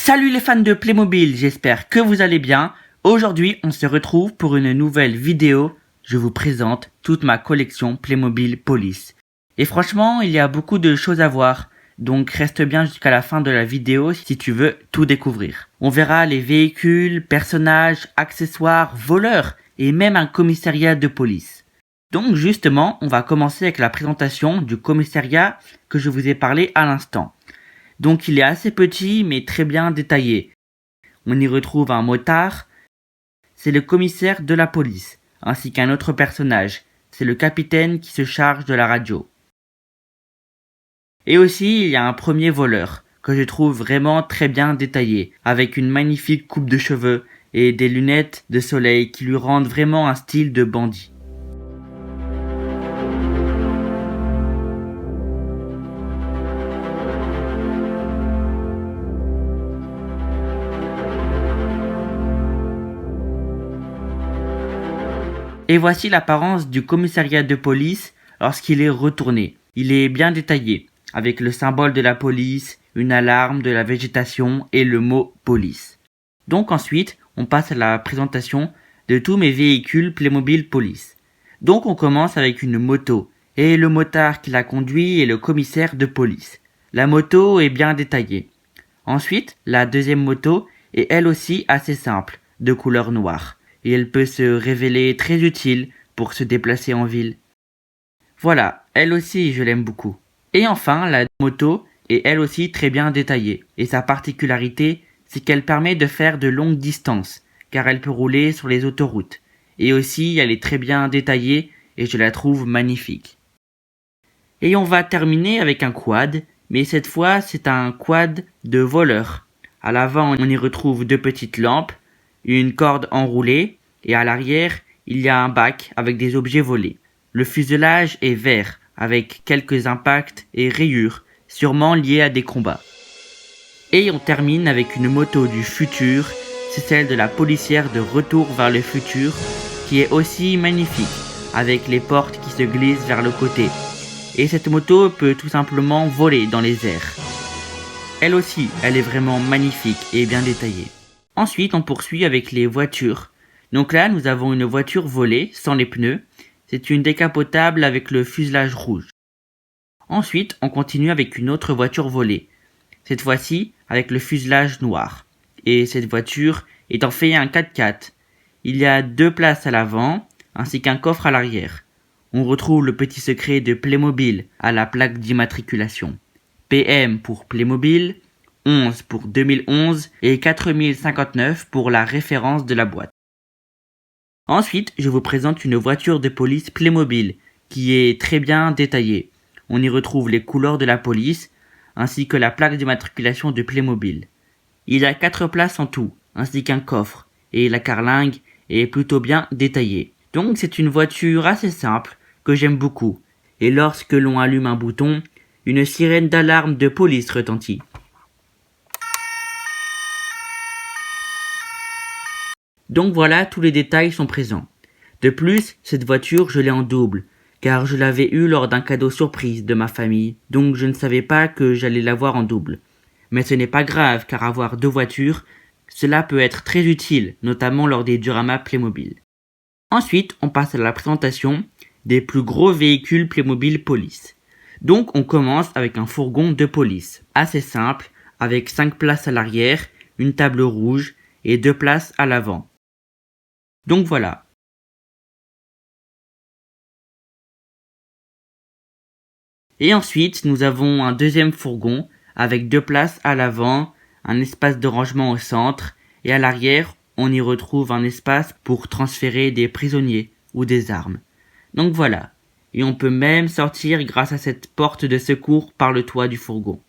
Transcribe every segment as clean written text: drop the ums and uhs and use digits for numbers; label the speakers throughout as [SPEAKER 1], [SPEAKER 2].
[SPEAKER 1] Salut les fans de Playmobil, j'espère que vous allez bien. Aujourd'hui, on se retrouve pour une nouvelle vidéo. Je vous présente toute ma collection Playmobil Police. Et franchement, il y a beaucoup de choses à voir. Donc reste bien jusqu'à la fin de la vidéo si tu veux tout découvrir. On verra les véhicules, personnages, accessoires, voleurs et même un commissariat de police. Donc justement, on va commencer avec la présentation du commissariat que je vous ai parlé à l'instant. Donc il est assez petit mais très bien détaillé. On y retrouve un motard, c'est le commissaire de la police, ainsi qu'un autre personnage, c'est le capitaine qui se charge de la radio. Et aussi il y a un premier voleur, que je trouve vraiment très bien détaillé, avec une magnifique coupe de cheveux et des lunettes de soleil qui lui rendent vraiment un style de bandit. Et voici l'apparence du commissariat de police lorsqu'il est retourné. Il est bien détaillé, avec le symbole de la police, une alarme de la végétation et le mot police. Donc ensuite, on passe à la présentation de tous mes véhicules Playmobil Police. Donc on commence avec une moto, et le motard qui la conduit est le commissaire de police. La moto est bien détaillée. Ensuite, la deuxième moto est elle aussi assez simple, de couleur noire. Et elle peut se révéler très utile pour se déplacer en ville. Voilà, elle aussi je l'aime beaucoup. Et enfin, la moto est elle aussi très bien détaillée. Et sa particularité, c'est qu'elle permet de faire de longues distances, car elle peut rouler sur les autoroutes. Et aussi, elle est très bien détaillée et je la trouve magnifique. Et on va terminer avec un quad, mais cette fois c'est un quad de voleur. À l'avant, on y retrouve deux petites lampes, une corde enroulée, et à l'arrière, il y a un bac avec des objets volés. Le fuselage est vert, avec quelques impacts et rayures, sûrement liés à des combats. Et on termine avec une moto du futur, c'est celle de la policière de Retour vers le futur, qui est aussi magnifique, avec les portes qui se glissent vers le côté. Et cette moto peut tout simplement voler dans les airs. Elle aussi, elle est vraiment magnifique et bien détaillée. Ensuite, on poursuit avec les voitures. Donc là, nous avons une voiture volée, sans les pneus. C'est une décapotable avec le fuselage rouge. Ensuite, on continue avec une autre voiture volée. Cette fois-ci, avec le fuselage noir. Et cette voiture est en fait un 4x4. Il y a 2 places à l'avant, ainsi qu'un coffre à l'arrière. On retrouve le petit secret de Playmobil à la plaque d'immatriculation. PM pour Playmobil, 11 pour 2011 et 4059 pour la référence de la boîte. Ensuite, je vous présente une voiture de police Playmobil qui est très bien détaillée. On y retrouve les couleurs de la police ainsi que la plaque d'immatriculation de Playmobil. Il y a 4 places en tout, ainsi qu'un coffre, et la carlingue est plutôt bien détaillée. Donc c'est une voiture assez simple que j'aime beaucoup. Et lorsque l'on allume un bouton, une sirène d'alarme de police retentit. Donc voilà, tous les détails sont présents. De plus, cette voiture, je l'ai en double, car je l'avais eue lors d'un cadeau surprise de ma famille, donc je ne savais pas que j'allais l'avoir en double. Mais ce n'est pas grave, car avoir 2 voitures, cela peut être très utile, notamment lors des dioramas Playmobil. Ensuite, on passe à la présentation des plus gros véhicules Playmobil Police. Donc on commence avec un fourgon de police, assez simple, avec 5 places à l'arrière, une table rouge et 2 places à l'avant. Donc voilà. Et ensuite, nous avons un deuxième fourgon avec 2 places à l'avant, un espace de rangement au centre et à l'arrière, on y retrouve un espace pour transférer des prisonniers ou des armes. Donc voilà. Et on peut même sortir grâce à cette porte de secours par le toit du fourgon.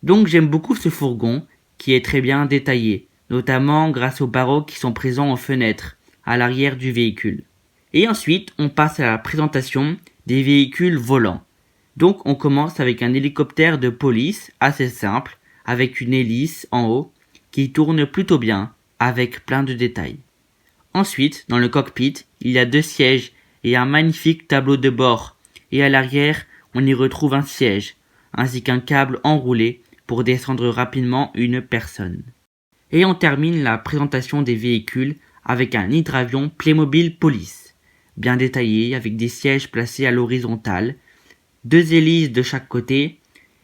[SPEAKER 1] Donc j'aime beaucoup ce fourgon qui est très bien détaillé, notamment grâce aux barreaux qui sont présents aux fenêtres, à l'arrière du véhicule. Et ensuite, on passe à la présentation des véhicules volants. Donc on commence avec un hélicoptère de police assez simple, avec une hélice en haut, qui tourne plutôt bien, avec plein de détails. Ensuite, dans le cockpit, il y a 2 sièges et un magnifique tableau de bord, et à l'arrière, on y retrouve un siège, ainsi qu'un câble enroulé pour descendre rapidement une personne. Et on termine la présentation des véhicules avec un hydravion Playmobil Police, bien détaillé avec des sièges placés à l'horizontale, 2 hélices de chaque côté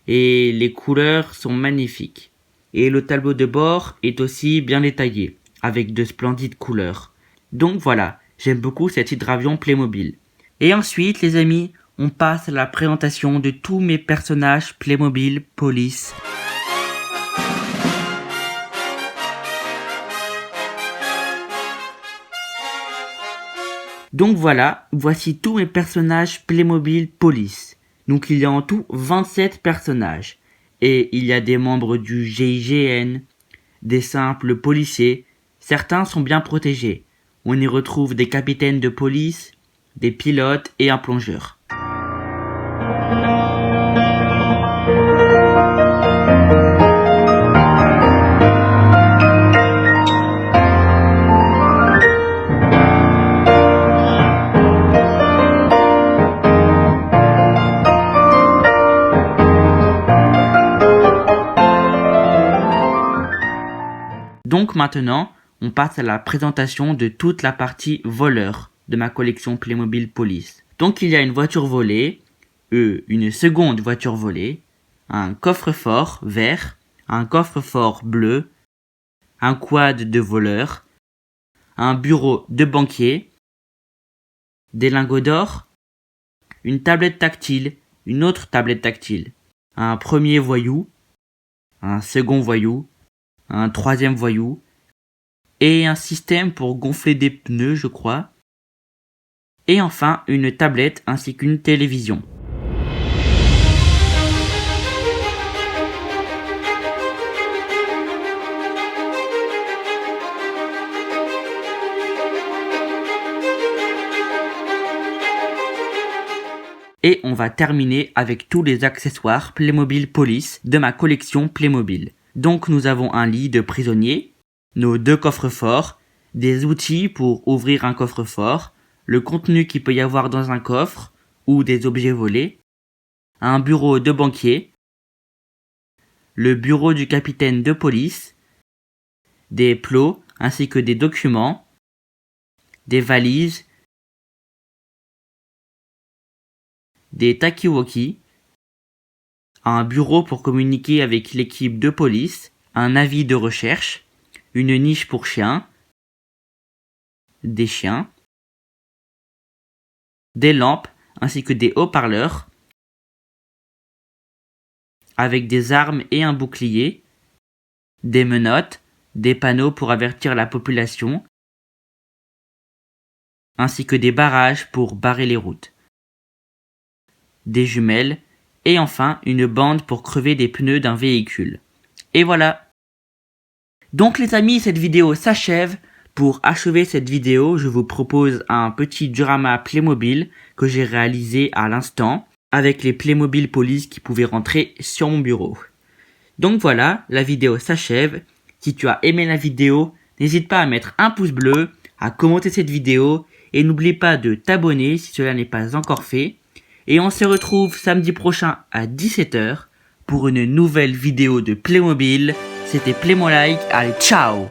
[SPEAKER 1] et les couleurs sont magnifiques. Et le tableau de bord est aussi bien détaillé avec de splendides couleurs. Donc voilà, j'aime beaucoup cet hydravion Playmobil. Et ensuite les amis, on passe à la présentation de tous mes personnages Playmobil Police. Donc voilà, voici tous mes personnages Playmobil Police. Donc il y a en tout 27 personnages. Et il y a des membres du GIGN, des simples policiers. Certains sont bien protégés. On y retrouve des capitaines de police, des pilotes et un plongeur. Donc maintenant, on passe à la présentation de toute la partie voleur de ma collection Playmobil Police. Donc il y a une voiture volée, une seconde voiture volée, un coffre-fort vert, un coffre-fort bleu, un quad de voleur, un bureau de banquier, des lingots d'or, une tablette tactile, une autre tablette tactile, un premier voyou, un second voyou, un troisième voyou, et un système pour gonfler des pneus, je crois, et enfin une tablette ainsi qu'une télévision. Et on va terminer avec tous les accessoires Playmobil Police de ma collection Playmobil. Donc nous avons un lit de prisonnier, nos 2 coffres-forts, des outils pour ouvrir un coffre-fort, le contenu qu'il peut y avoir dans un coffre ou des objets volés, un bureau de banquier, le bureau du capitaine de police, des plots ainsi que des documents, des valises, des talkie-walkie, un bureau pour communiquer avec l'équipe de police, un avis de recherche, une niche pour chiens, des chiens, des lampes ainsi que des haut-parleurs, avec des armes et un bouclier, des menottes, des panneaux pour avertir la population, ainsi que des barrages pour barrer les routes, des jumelles, et enfin une bande pour crever des pneus d'un véhicule. Et voilà. Donc les amis, cette vidéo s'achève. Pour achever cette vidéo, je vous propose un petit diorama Playmobil que j'ai réalisé à l'instant avec les Playmobil Police qui pouvaient rentrer sur mon bureau. Donc voilà, la vidéo s'achève. Si tu as aimé la vidéo, n'hésite pas à mettre un pouce bleu, à commenter cette vidéo et n'oublie pas de t'abonner si cela n'est pas encore fait. Et on se retrouve samedi prochain à 17 h pour une nouvelle vidéo de Playmobil. C'était Playmolike, allez ciao!